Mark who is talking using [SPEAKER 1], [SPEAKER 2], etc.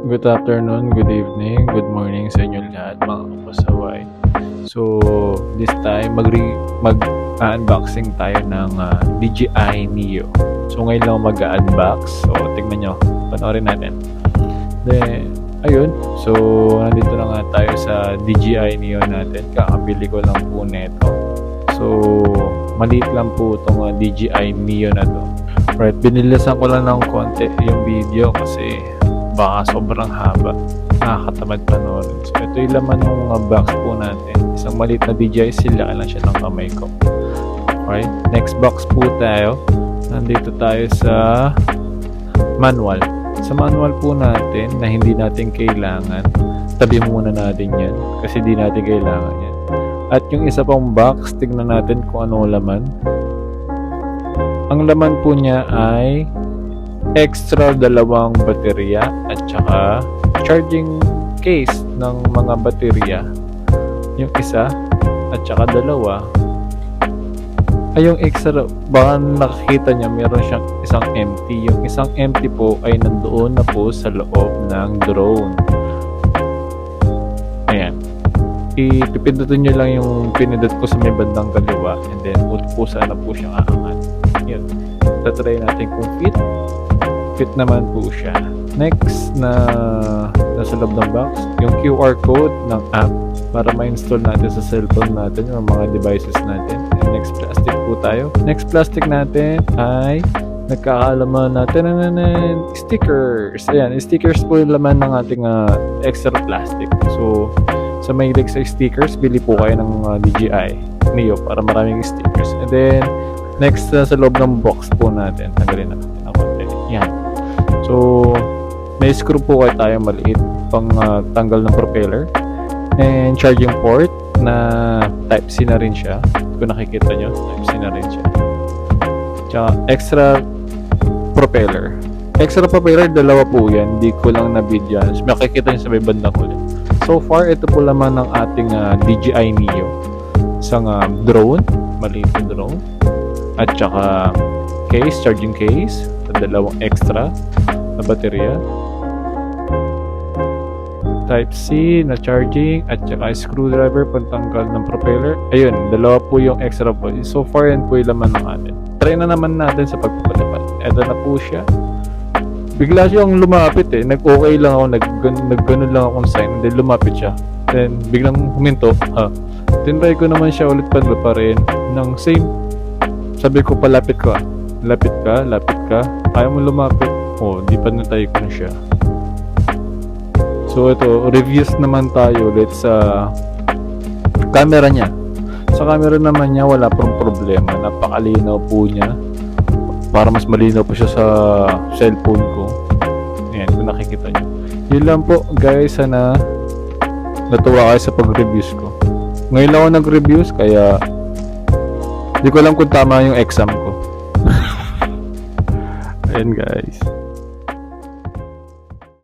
[SPEAKER 1] Good afternoon, good evening, good morning sa inyo lahat mga kapasaway. So, this time mag-unboxing tayo ng DJI Neo. So, ngayon lang mag-unbox. So, tingnan nyo, panoorin natin. Then, ayun. So, nandito na nga tayo sa DJI Neo natin. Kakabili ko lang po neto. So, maliit lang po itong DJI Neo na to. Right, binilisan ko lang ng konti yung video kasi baka sobrang haba, nakakatamad panoorin. So ito yung laman ng box po natin, isang maliit na DJI, sila lang siya ng kamay ko. Alright, next box po tayo. Nandito tayo sa manual. Sa manual po natin na hindi natin kailangan, tabi muna natin yan kasi di natin kailangan yan. At yung isa pang box, tignan natin kung ano laman. Ang laman po niya ay extra 2 baterya at saka charging case ng mga baterya. Yung isa at saka 2. Ay yung extra, baka nakikita niya meron siyang isang empty. Yung isang empty po ay nandoon na po sa loob ng drone. Ayan. Ipipindutin nyo lang yung pinindot ko sa may bandang kaliwa and then pusa na po siyang aangat. Yun. Tatry natin kung fit naman po siya. Next na nasa loob ng box, yung QR code ng app para ma-install natin sa cellphone natin o mga devices natin. And next plastic po tayo. Next plastic natin ay nagkakaalaman natin ng stickers. Ayan, stickers po yung laman ng ating extra plastic. So, sa may sa stickers, bili po kayo ng DJI Neo para maraming stickers. And then, next sa loob ng box po natin, tanggalin natin ang konti. Yan. So, may screw po kayo tayo maliit pang tanggal ng propeller. And charging port na Type-C na rin siya. Kung nakikita nyo, Type-C na rin siya. Tsaka extra propeller. Extra propeller, 2 po yan. Hindi ko lang na-videoan. Makikita nyo sa may bandang ulit. So far, ito po laman ng ating DJI Neo. Isang drone, maliit na drone. At saka case, charging case. 2 extra na baterya. Type-C na charging. At saka screwdriver pantanggal ng propeller. Ayun, 2 po yung extra po. So far, yan po yung laman ng atin. Try na naman natin sa pagpapalipad. Ito na po siya. Bigla siyang lumapit eh. Nag-okay lang ako. Nag-ganon lang akong sign. Then lumapit siya. Then biglang huminto. Tinry ko naman siya ulit pa rin. Ng same. Sabi ko palapit ka. Lapit ka. Ayaw mo lumapit. Di pa natay ko na siya. So ito, reviews naman tayo ulit sa camera niya. Sa camera naman niya, wala pong problema. Napakalinaw po niya. Para mas malinaw pa siya sa cellphone ko. Ayan, kung nakikita nyo. Yun lang po guys, sana natuwa kayo sa pag-reviews ko. Ngayon lang ako nag-reviews, kaya hindi ko alam kung tama yung exam ko. Ayan guys.